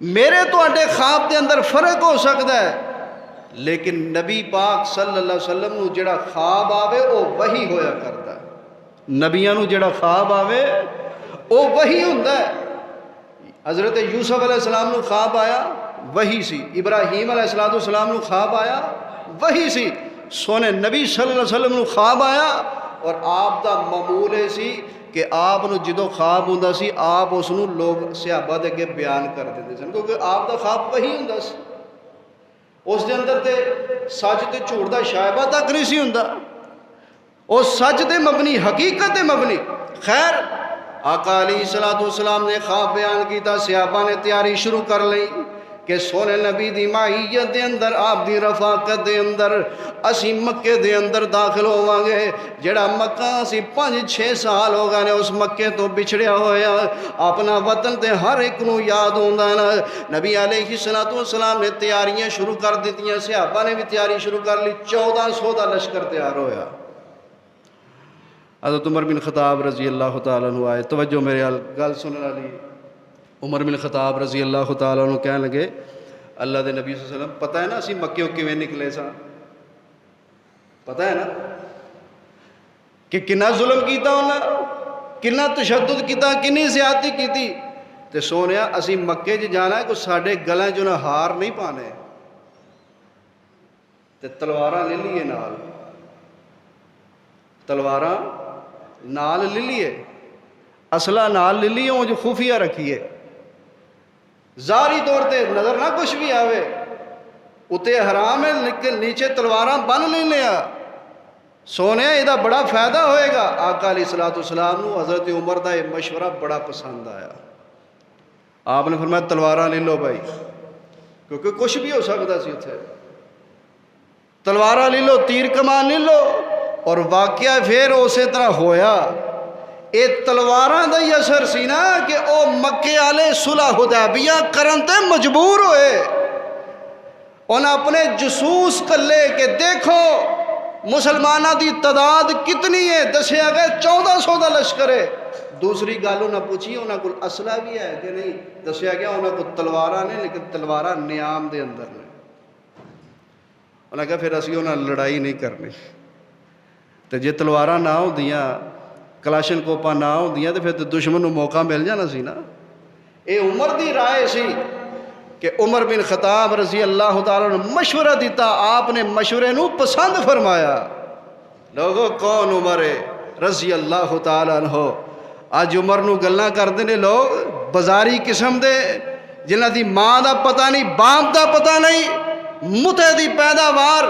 میرے تواڈے خواب دے اندر فرق ہو سکتا ہے، لیکن نبی پاک صلی اللہ علیہ وسلم نو جڑا خواب آوے وہ وہی ہویا کرتا ہے. نبیاں نو جڑا خواب آوے وہ وہی ہوندا ہے. حضرت یوسف علیہ السلام نو خواب آیا وہی سی، ابراہیم علیہ السلام نو خواب آیا وہی سی، سونے نبی صلی اللہ علیہ وسلم نو خواب آیا اور آپ دا معمول ہے سی کہ آپ نو جدو خواب ہوندا سی آپ اس نو لوگ صحابہ دے کے بیان کر دیندے سن، کیونکہ آپ دا خواب وہی ہوندا سی. اس دے اندر تے سچ تے جھوٹ دا شائبہ تک نہیں سی ہوندا، وہ سچ تے مبنی، حقیقت تے مبنی. خیر آقا علیہ الصلوۃ والسلام نے خواب بیان کیتا، صحابہ نے تیاری شروع کر لی کہ سونے نبی دی معیت دے اندر، آپ دی رفاقت دے اندر اسی مکے دے اندر داخل ہوواں گے. جڑا مکہ اسی 5-6 سال ہو گئے نے اس مکے تو بچھڑیا ہویا، اپنا وطن تے ہر ایک نو یاد ہوندا نا. نبی علیہ الصلوۃ والسلام نے تیاریاں شروع کر دتیاں، صحابہ نے بھی تیاری شروع کر لی. 1400 دا لشکر تیار ہویا. حضرت عمر بن خطاب رضی اللہ تعالیٰ عنہ آئے، توجہ میرے گل سننے والی. عمر بن خطاب رضی اللہ تعالیٰ عنہ کہنے لگے اللہ دے نبی صلی اللہ علیہ وسلم پتہ ہے نا اسی مکیوں کیویں نکلے سا، پتہ ہے نا کہ کنا ظلم کیتا انہاں، کنا تشدد کیتا، کنی زیادتی کیتی. تے سونیا اسی مکے چ جانا ہے، کوئی ساڈے گلاں چ نہ ہار نہیں پانے، تے تلواراں لے لیے نال، تلواراں نال لے لیے، اسلحہ نال لے لیے، وہ جو خفیہ رکھیے، ظاہری طور تے نظر نہ کچھ بھی آوے، اتے حرام ہے لیکن نیچے تلواراں بن لے لیا. سونے یہ بڑا فائدہ ہوئے گا. آقا علیہ الصلوۃ والسلام نو حضرت عمر دا یہ مشورہ بڑا پسند آیا. آپ نے فرمایا تلواراں لے لو بھائی، کیونکہ کچھ بھی ہو سکتا سی اتنے. تلواراں لے لو، تیر کمان لے لو. اور واقعہ پھر اسی طرح ہویا. یہ تلواراں دا ہی اثر سی نا کہ او مکے والے صلح حدیبیہ کرن تے مجبور ہوئے. انہاں اپنے جسوس کلے کہ دیکھو مسلمانہ دی تعداد کتنی ہے، دسیا گئے 1400 دا لشکر ہے. دوسری گل انہاں پوچھی انہاں کول اسلحہ بھی ہے کہ نہیں، دسیا گیا انہاں کول تلواراں نے، لیکن تلواراں نیام دے اندر نے. انہاں کہا پھر اسی انہاں لڑائی نہیں کرنی. تو جے تلواراں نہ ہوندیاں، کلاشن کوپاں نہ ہوندیاں تو پھر تو دشمن نو موقع مل جانا سی نا. اے عمر دی رائے سی کہ عمر بن خطاب رضی اللہ تعالیٰ نے مشورہ دیتا، آپ نے مشورے نو پسند فرمایا. لوگوں کون عمر رضی اللہ تعالیٰ عنہ؟ اج عمر نو گلاں کردے نے لوگ بازاری قسم دے، جنہاں دی ماں دا پتہ نہیں، باپ دا پتہ نہیں، متے دی پیداوار،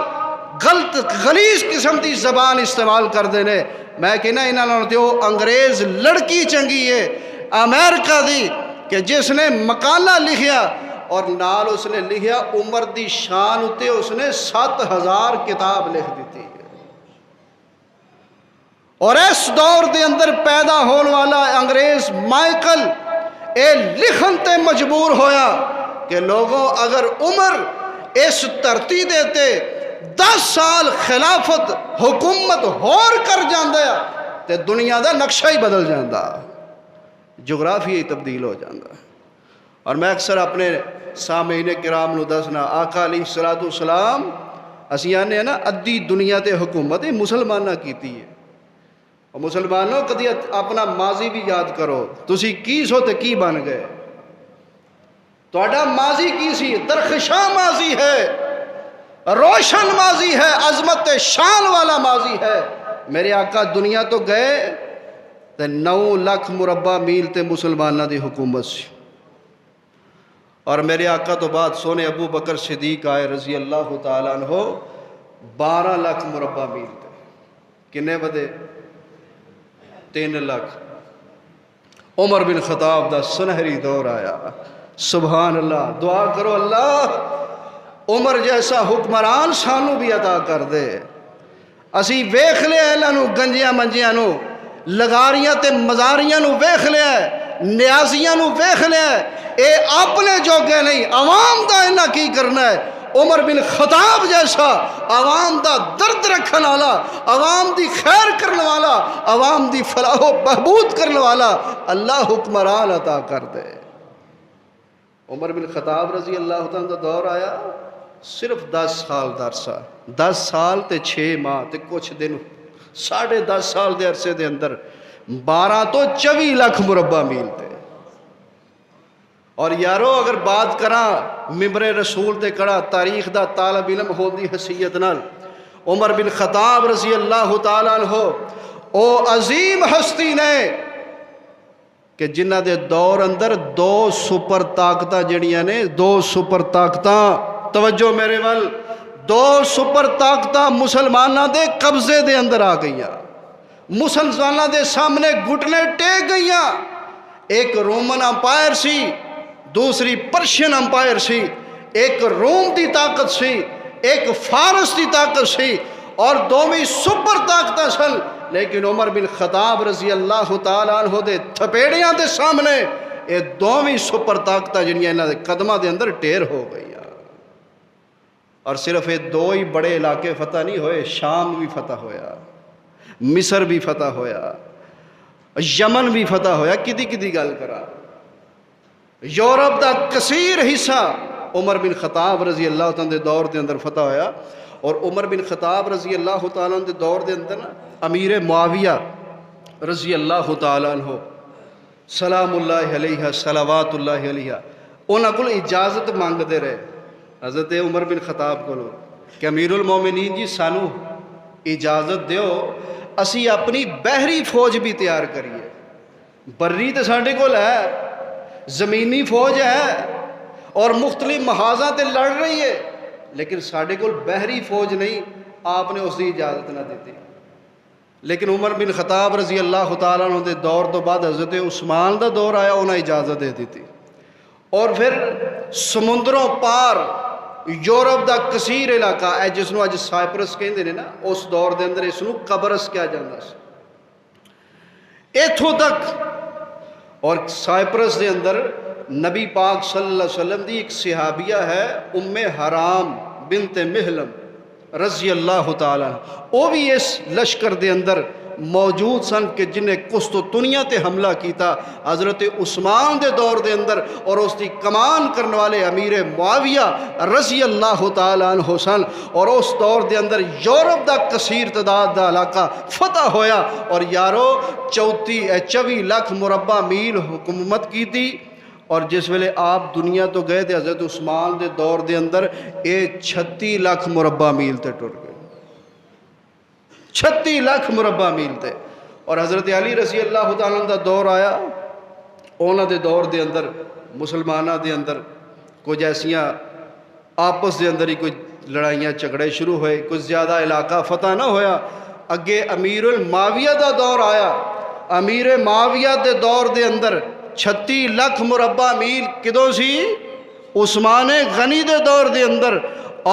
غلط غلیظ قسم دی زبان استعمال کردے نے. میں کہنا انہاں نال تے او انگریز لڑکی چنگی ہے امریکہ دی کہ جس نے مقالہ لکھیا اور نال اس نے لکھیا عمر دی شان اتے اس نے 7000 کتاب لکھ دیتی ہے. اور اس دور دے اندر پیدا ہونے والا انگریز مائیکل اے لکھن تے مجبور ہویا کہ لوگوں اگر عمر اس دھرتی دیتے 10 سال خلافت حکومت ہور کر جاندہ تے دنیا دا نقشہ ہی بدل جاندہ، جغرافی ہی تبدیل ہو جاندہ. اور میں اکثر اپنے سامعین کرام نو دسنا، آقا علیہ الصلوۃ والسلام اسی آنے ہیں نا ادھی دنیا تے حکومت مسلمانہ کیتی ہے. اور مسلمانوں کدی اپنا ماضی بھی یاد کرو، تسی کی سو تے کی بن گئے، تہاڈا ماضی کی سی؟ درخشاں ماضی ہے، روشن ماضی ہے، عظمت شان والا ماضی ہے. میرے آقا دنیا تو گئے تے 9 ਲੱਖ مربع میل تے مسلمانوں دی حکومت سی. اور میرے آقا تو بعد سونے ابو بکر صدیق آئے رضی اللہ تعالیٰ عنہ 12 ਲੱਖ مربع میل تے. کنے بدے 3 ਲੱਖ. عمر بن خطاب دا سنہری دور آیا. سبحان اللہ. دعا کرو اللہ عمر جیسا حکمران سانو بھی عطا کر دے. اسی ویخ لیا انہوں گنجیاں منجیاں نو لگاریاں تے مزاریاں نو ویخ لیا نیازیاں نو ویخ لیا. اے اپنے جوگے نہیں عوام دا انہاں کی کرنا ہے. عمر بن خطاب جیسا عوام دا درد رکھن والا، عوام دی خیر کرنے والا، عوام دی فلاح و بہبود کرنے والا اللہ حکمران عطا کر دے. عمر بن خطاب رضی اللہ تعالیٰ دا دور آیا صرف 10 سال دا عرصہ. 10 سال تے 6 ماہ تے کچھ دن 10.5 سال دے عرصے دے اندر 12 تو 24 ਲੱਖ مربع میل تے. اور یارو اگر بات کراں ممبر رسول تے کڑا تاریخ دا طالب علم ہون دی حیثیت نال عمر بن خطاب رضی اللہ تعالیٰ عنہ او عظیم ہستی نے کہ جنہ دے دور اندر 2 سپر طاقتاں جڑیاں نے 2 سپر طاقتاں. توجہ میرے ول. 2 سپر طاقتاں مسلمانہ دے قبضے دے اندر آ گئیاں. مسلمانہ دے سامنے گھٹنے ٹیک گئیاں. ایک رومن امپائر سی، دوسری پرشین امپائر سی. ایک روم دی طاقت سی، ایک فارس دی طاقت سی، اور دوویں سپر طاقتاں سن. لیکن عمر بن خطاب رضی اللہ تعالیٰ عنہ دے تھپیڑیاں دے سامنے یہ دوویں سپر طاقتاں جنیاں انہاں دے قدماں دے اندر ٹیر ہو گئی. اور صرف یہ 2 ہی بڑے علاقے فتح نہیں ہوئے، شام بھی فتح ہویا، مصر بھی فتح ہویا، یمن بھی فتح ہویا. کدی گل کرا. یورپ دا کثیر حصہ عمر بن خطاب رضی اللہ تعالیٰ دے دور دے اندر فتح ہویا. اور عمر بن خطاب رضی اللہ تعالیٰ دے دور دے اندر امیر معاویہ رضی اللہ تعالیٰ عنہ سلام اللہ علیہ صلوات اللہ علیہ انہاں کول اجازت مانگدے رہے حضرت عمر بن خطاب کو کہ امیر المومنین جی سانو اجازت دیو اسی اپنی بحری فوج بھی تیار کریے. بری تو ساڈے کول ہے، زمینی فوج ہے اور مختلف محاذاں تے لڑ رہی ہے، لیکن ساڈے کول بحری فوج نہیں. آپ نے اس کی اجازت نہ دیتی. لیکن عمر بن خطاب رضی اللہ تعالیٰ عنہ دے دور تو بعد حضرت عثمان دا دور آیا، انہیں اجازت دے دیتی. اور پھر سمندروں پار یورپ دا کثیر علاقہ ہے جس نو اج سائپرس کہندے نے نا، اس دور دے اندر اس نو قبرص کہا جاندا سی. ایتھوں تک. اور سائپرس دے اندر نبی پاک صلی اللہ علیہ وسلم دی ایک صحابیہ ہے ام حرام بنت محلم رضی اللہ تعالیٰ عنہ، وہ بھی اس لشکر دے اندر موجود سن کہ جنہیں قسطنطنیہ تے حملہ کیتا حضرت عثمان دے دور دے اندر. اور اس دی کمان کرنے والے امیر معاویہ رضی اللہ تعالیٰ عنہ سن. اور اس دور دے اندر یورپ دا کثیر تعداد دا علاقہ فتح ہویا. اور یارو 24 ਲੱਖ مربع میل حکومت کی تھی. اور جس ویلے آپ دنیا تو گئے تھے حضرت عثمان دے دور دے اندر یہ 36 ਲੱਖ مربع میل تے ٹر گئے. 36 ਲੱਖ مربع میل تے. اور حضرت علی رضی اللہ تعالیٰ دا دور آیا. انہاں دے دور دے اندر مسلمانہ دے اندر کچھ ایسیاں آپس دے اندر ہی کوئی لڑائیاں جھگڑے شروع ہوئے، کچھ زیادہ علاقہ فتح نہ ہویا. اگے امیر المعاویہ دا دور آیا. امیر معاویہ دے دور دے اندر 36 ਲੱਖ مربع میل کدوں سی؟ عثمان غنی دے دور دے اندر.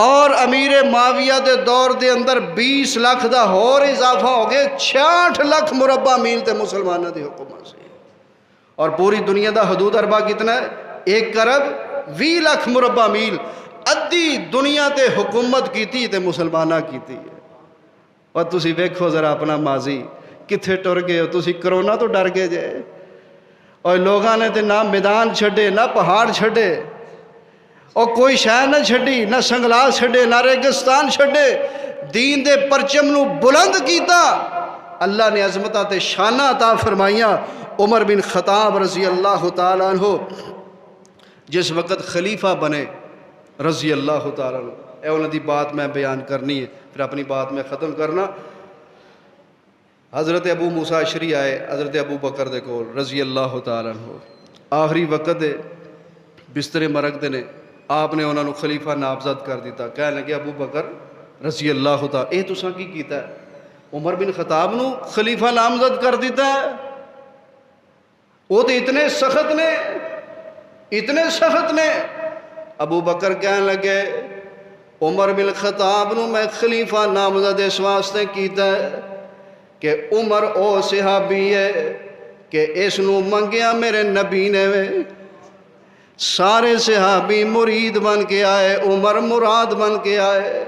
اور امیر معاویہ دے دور دے اندر 20 ਲੱਖ دا اور اضافہ ہو گئے 66 ਲੱਖ مربع میل تے مسلمانہ دی حکومت سے. اور پوری دنیا دا حدود اربا کتنا ہے؟ 1 ارب 20 ਲੱਖ مربع میل. ادھی دنیا تے حکومت کیتی تے مسلمانہ کیتی ہے. اور تسی ویکھو ذرا اپنا ماضی کتھے ٹر گئے ہو. تسی کرونا تو ڈر گئے جے، اور لوگاں نے تے نہ میدان چھڈے نہ پہاڑ چھڈے، اور کوئی شہر نہ چھڈی، نہ سنگلال چھڈے، نہ ریگستان چھڈے. دین دے پرچم نو بلند کیتا. اللہ نے عظمتاں تے شاناں عطا فرمائیاں. عمر بن خطاب رضی اللہ تعالیٰ عنہ جس وقت خلیفہ بنے رضی اللہ تعالیٰ عنہ، اے انہاں دی بات میں بیان کرنی ہے، پھر اپنی بات میں ختم کرنا. حضرت ابو موسیٰ اشری آئے حضرت ابو بکر دے کول رضی اللہ تعالیٰ عنہ، آخری وقت دے بستر مرگ دے نے آپ نے انہوں نے خلیفہ نامزد کر دیتا، کہنے لگے ابو بکر رضی اللہ تعالیٰ، اے تساں کی کیتا ہے؟ عمر بن خطاب نو خلیفہ نامزد کر دیتا ہے؟ وہ تو اتنے سخت نے، اتنے سخت نے۔ ابو بکر کہنے لگے عمر بن خطاب نو میں خلیفہ نامزد اس واسطے کیتا ہے کہ عمر او صحابی ہے کہ اس نو منگیا میرے نبی نے وے، سارے صحابی مرید بن کے آئے، عمر مراد بن کے آئے۔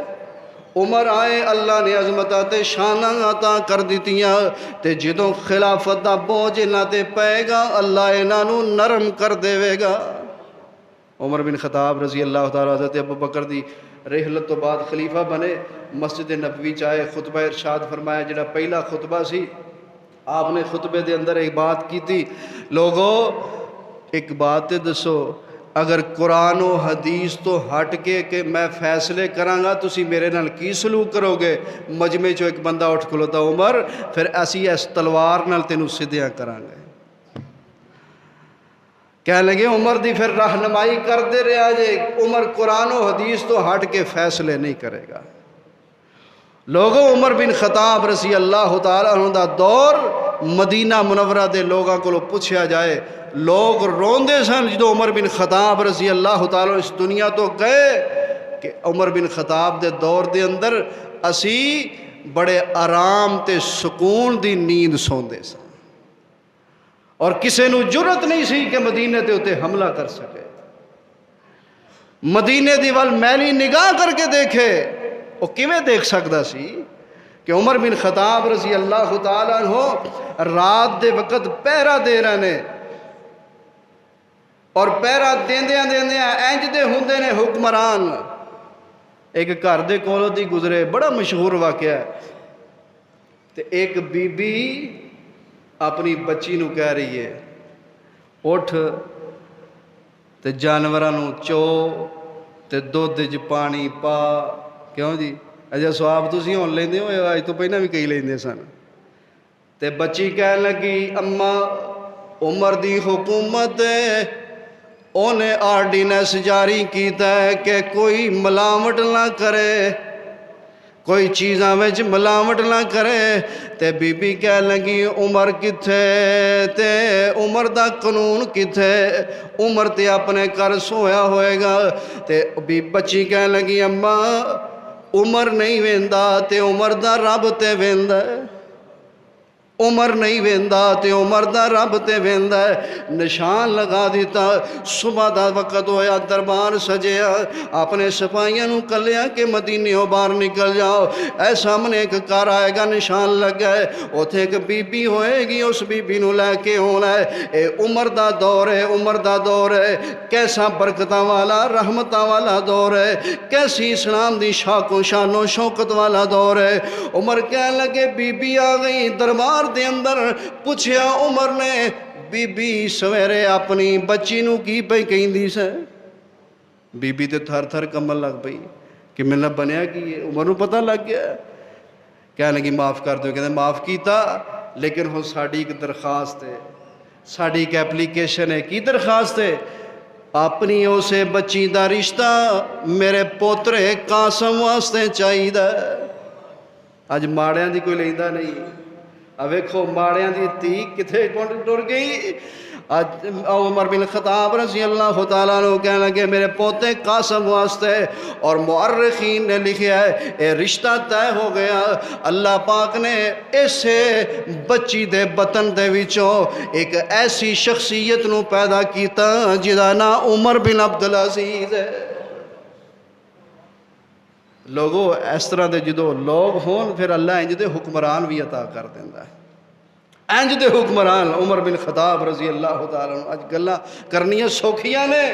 عمر آئے، اللہ نے عظمتاں شاناں عطا کر دیتیاں، تے جدوں خلافت دا بوجھ انہاں تے پائے گا اللہ انہاں نو نرم کر دے گا۔ عمر بن خطاب رضی اللہ تعالیٰ حضرت ابو بکر دی رحلت تو بعد خلیفہ بنے، مسجد نبوی چاہے خطبہ ارشاد فرمایا، جڑا پہلا خطبہ سی آپ نے خطبے دے اندر ایک بات کی تھی، لوگوں ایک بات دسو، اگر قرآن و حدیث تو ہٹ کے کہ میں فیصلے کراں گا تسی میرے نال کی سلوک کرو گے؟ مجمع چو ایک بندہ اٹھ کھلوتا، عمر پھر اسی اس تلوار نال تینوں سدھیاں کراں گے۔ کہنے لگے عمر دی پھر رہنمائی کر دے رہا جے، عمر قرآن و حدیث تو ہٹ کے فیصلے نہیں کرے گا۔ لوگوں عمر بن خطاب رضی اللہ تعالیٰ عنہ دا دور مدینہ منورہ دے لوگاں کو پوچھا جائے، لوگ روندے سن جدو عمر بن خطاب رضی اللہ تعالیٰ اس دنیا تو گئے کہ عمر بن خطاب دے دور دے اندر اسی بڑے آرام تے سکون دی نیند سوندے سن، اور کسے نو جرت نہیں سی کہ مدینے تے اتے حملہ کر سکے۔ مدینے دی وال میلی نگاہ کر کے دیکھے، وہ کیویں دیکھ سکتا سی کہ عمر بن خطاب رضی اللہ تعالیٰ عنہ رات دے وقت پہرا دے رہے، اور پہرا دیندیاں دیندیاں اینج دے ہوندے نے حکمران۔ ایک گھر دے کولوں دی گزرے، بڑا مشہور واقعہ ہے، تے ایک بی بی اپنی بچی نو کہہ رہی ہے اٹھ تے جانوراں نو چو تے دودھ وچ پانی پا، کیوں جی اجا سواب تسی ہون لیندے ہو، اج تو پہلے بھی کئی لیندے سن۔ تے بچی کہنے لگی اماں عمر دی حکومت انہیں آرڈیننس جاری کیتا ہے کہ کوئی ملاوٹ نہ کرے، کوئی چیزاں وچ ملاوٹ نہ کرے۔ تے بی بی کہہ لگی عمر کتھے تے عمر دا قانون کتھے، عمر تے اپنے گھر سویا ہوئے گا۔ تے بچی کہہ لگی اماں عمر نہیں ویندا تے عمر دا رب تے ویندا ہے، عمر نہیں ویندا تے عمر دا رب تے ویندا ہے۔ نشان لگا دیتا، صبح دا وقت ہویا، دربار سجیا، اپنے سپاہیاں نو کلیا کہ مدینیوں باہر نکل جاؤ، اے سامنے ایک گھر آئے گا، نشان لگ گئے، اوتھے ایک بی بی ہوئے گی، اس بی بی نو لے کے ہونا ہے۔ اے عمر دا دور ہے، عمر دا دور ہے، کیسا برکتاں والا رحمتاں والا دور ہے، کیسی اسلام دی شاک و شان و شوکت والا دور ہے۔ عمر کہنے لگے بی بی آ گئی دربار دے اندر، پوچھیا عمر نے بی بی سویرے اپنی بچی نو کی پئی کہندی سے؟ بی بی تے تھر تھر کمبن لگ پئی کہ میرے بنیا کی ہے، عمر نو پتہ لگ گیا، کہنے لگی معاف کر دو، کہتے معاف کیتا لیکن ہن ساڈی ایک درخواست ہے، ساڈی ایک ایپلیکیشن ہے۔ کی درخواست ہے؟ اپنی اسے بچی دا رشتہ میرے پوترے قاسم واسطے چاہیے۔ اج ماڑیاں دی کوئی لیندا نہیں، اب ویکھو ماڑیاں دی تھی کتھے ٹر گئی۔ عمر بن خطاب رضی اللہ تعالیٰ عنہ کہنے لگے میرے پوتے قاسم واسطے، اور مورخین نے لکھا ہے اے رشتہ طے ہو گیا۔ اللہ پاک نے اسے بچی دے بطن دے وچوں ایک ایسی شخصیت نو پیدا کیتا جدا نام عمر بن عبدالعزیز ہے۔ لوگوں اس طرح دے جدو لوگ ہون پھر اللہ انج دے حکمران بھی عطا کر دیندہ ہے، انج دے حکمران۔ عمر بن خطاب رضی اللہ تعالیٰ عنہ، اج گلاں کرنیاں سوکھیاں نے۔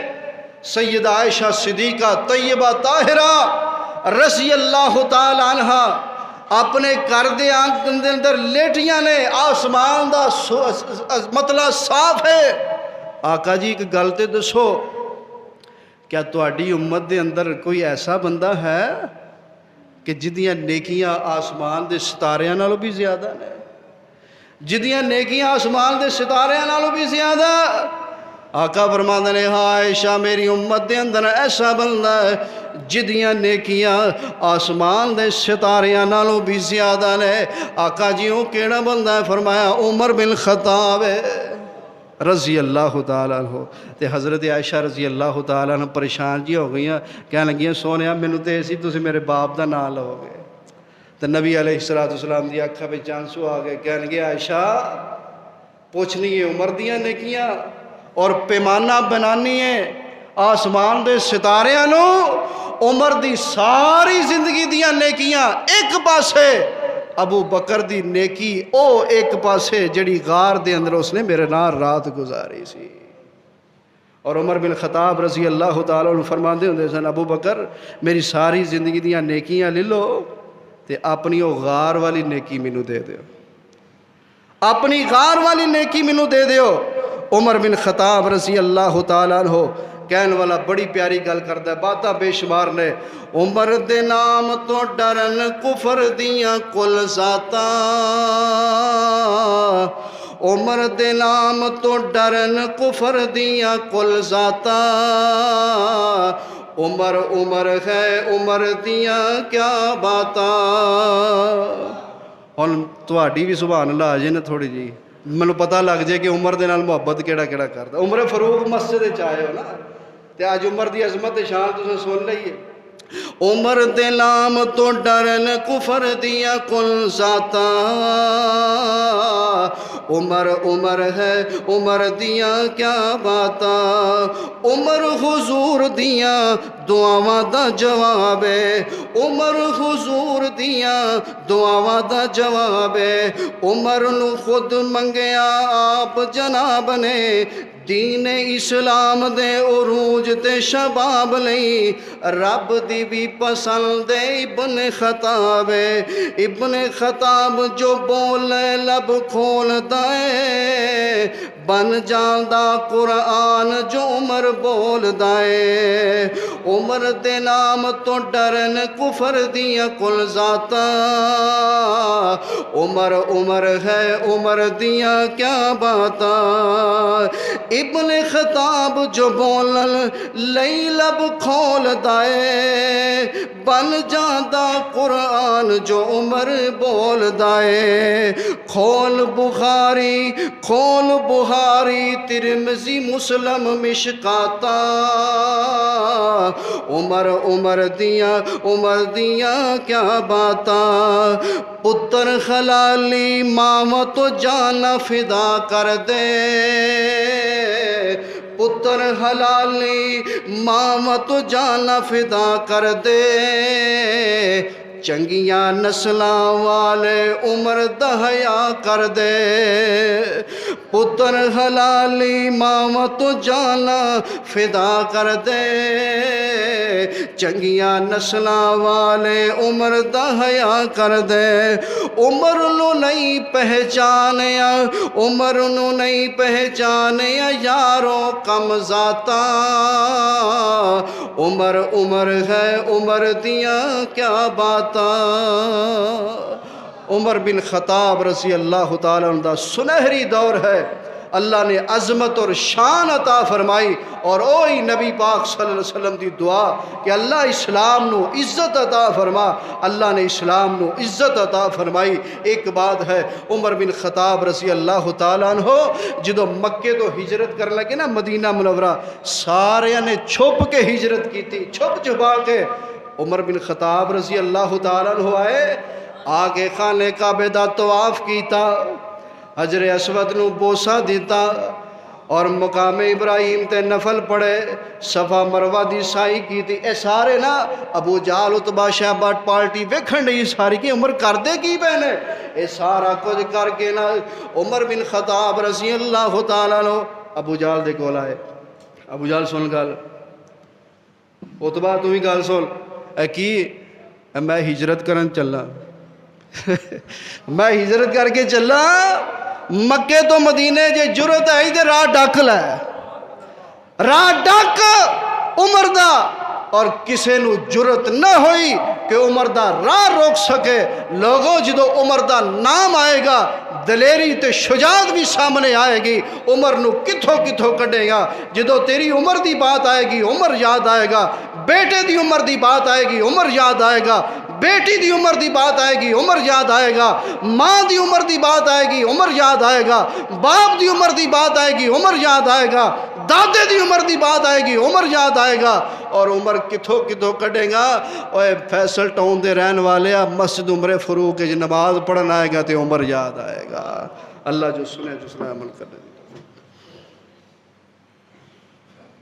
سیدہ عائشہ صدیقہ طیبہ طاہرہ رضی اللہ تعالیٰ عنہ اپنے گھر دے آنگن دے اندر لیٹیاں نے، آسمان دا مطلع صاف ہے۔ آقا جی ایک گل تے دسو، کیا تہاڈی امت دے اندر کوئی ایسا بندہ ہے کہ جدیاں نیکیاں آسمان دے ستاریاں نالوں بھی زیادہ نے؟ جدیاں نیکیاں آسمان دے ستارے نالوں بھی زیادہ۔ آقا فرماندے نے ہاں عائشہ میری امت دے اندر ایسا بندہ ہے جدیاں نیکیاں آسمان دے ستاریاں نالوں بھی زیادہ نے۔ آقا جی وہ کیڑا بندہ ہے؟ فرمایا عمر بن خطاب رضی اللہ تعالیٰ عنہ۔ تے حضرت عائشہ رضی اللہ تعالیٰ عنہ پریشان جی ہو گئیاں، کہنے لگیاں سونیا مینوں تے اسی تسی میرے باپ دا نام لو گے۔ تو نبی علیہ السلام دی اکھاں وچ آنسو آ گئے، کہنے لگے عائشہ پوچھنی ہے عمر دیاں نیکیاں اور پیمانہ بنانی ہے آسمان دے ستاریاں نو، عمر دی ساری زندگی دیاں نیکیاں ایک پاسے، ابو بکر دی نیکی او ایک پاسے جڑی غار دے اندر اس نے میرے نال رات گزاری سی۔ اور عمر بن خطاب رضی اللہ تعالیٰ عنہ فرماندے ہوندے سن ابو بکر میری ساری زندگی دیاں نیکیاں لے لو تے اپنی او غار والی نیکی مینوں دے دیو، اپنی غار والی نیکی مینوں دے دیو۔ عمر بن خطاب رضی اللہ تعالیٰ عنہ کہن والا بڑی پیاری گل کردا ہے، باتاں بے شمار نے۔ عمر دے نام تو ڈرن کفر دیاں کل ذاتاں، عمر دے نام تو ڈرن کفر دیاں کل ذاتاں، عمر عمر ہے عمر دیاں کیا باتاں۔ ہن تہاڈی بھی سبحان اللہ آ جائے نا تھوڑی جی، مینوں پتہ لگ جائے کہ عمر دے نال محبت کیڑا کیڑا کردا۔ عمر فاروق مسجد وچ آئے ہو نا تے اج عمر دی عظمت شان تساں سن لئیے۔ عمر دے نام تو ڈرن کفر دیاں کل ذاتاں، عمر عمر ہے عمر دیاں کیا باتاں، عمر حضور دیاں دعاواں دا جواب ہے، عمر حضور دیاں دعاواں دا جواب ہے۔ عمر نو خود منگیا آپ جناب نے دین اسلام دے عروج تے شباب لئی، رب دی بھی پسند ابن خطاب ہے، ابن خطاب جو بولے لب کھول دائے، بن جاندا قرآن جو عمر بول دائے۔ عمر دے نام تو ڈرن کفر دیاں کل ذاتاں، عمر عمر ہے عمر دیاں کیا باتاں، ابن خطاب جو بولن لئی لب کھول دائے، بن جاندا قرآن جو عمر بول دائے۔ کھول بخاری ترمذی مسلم مشکاتاں، عمر عمر دیاں کیا باتاں، پتر خلالی ماں تو جانا فدا کر دے، پتر حلالی ماں تو جانا فدا کر دے، چنگیاں نسلاں والے عمر دا حیا کر دے، پتر حلالی ماں تو جانا فدا کر دے، چنگیاں نسلاں والے عمر دا حیا کر دے۔ عمر نو نہیں پہچانیا، عمر نو نہیں پہچانیا یاروں کم ذاتاں، عمر عمر ہے عمر دیاں کیا باتاں۔ عمر بن خطاب رضی اللہ تعالیٰ عنہ دا سنہری دور ہے، اللہ نے عظمت اور شان عطا فرمائی، اور اوہی نبی پاک صلی اللہ علیہ وسلم دی دعا کہ اللہ اسلام نو عزت عطا فرما، اللہ نے اسلام نو عزت عطا فرمائی۔ ایک بات ہے عمر بن خطاب رضی اللہ تعالیٰ عنہ جدو مکے تو ہجرت کرنے لگے نا مدینہ منورہ، سارے نے چھپ کے ہجرت کی تھی، چھپ چھپا کے۔ عمر بن خطاب رضی اللہ تعالیٰ عنہ آئے، آگے خانہ کعبہ دا طواف کیتا، حجر اسود نو بوسہ دیتا، اور مقام ابراہیم تے نفل پڑے، صفا مروہ دی سائی کی تھی۔ اے سارے نا ابو جہل عتبہ شیبہ پارٹی ویکھن ڈئی ساری کی عمر کر دے کی پہنے، اے سارا کچھ کر کے نا عمر بن خطاب رضی اللہ تعالیٰ عنہ ابو جہل دے کول آئے۔ ابو جہل سن گل، عتبہ تو ہی گل سن، اے کی میں ہجرت کرن چلا میں ہجرت کر کے چلا مکے تو مدینے جے جرت ہے تے راہ ڈک لے، راہ ڈک عمر دا اور کسے نو جرت نہ ہوئی کہ عمر دا راہ روک سکے۔ لوگوں جدو عمر دا نام آئے گا دلیری تے شجاعت بھی سامنے آئے گی، عمر نو کتھوں کتھوں کڈے گا۔ جدو تیری عمر دی بات آئے گی عمر یاد آئے گا، بیٹے دی عمر دی بات آئے گی عمر یاد آئے گا، بیٹی دی عمر دی بات آئے گی عمر یاد آئے گا، ماں دی عمر دی بات آئے گی عمر یاد آئے گا، باپ دی عمر دی بات آئے گی عمر یاد آئے گا، دادے دی عمر دی بات آئے گی عمر یاد آئے گا۔ اور عمر کتھوں کتھوں کڈے گا۔ اوے فیصل ٹاؤن دے رہن والے مسجد عمر فاروق نماز پڑھن آئے گا تے عمر یاد آئے گا۔ اللہ جو سنے عمل کرنے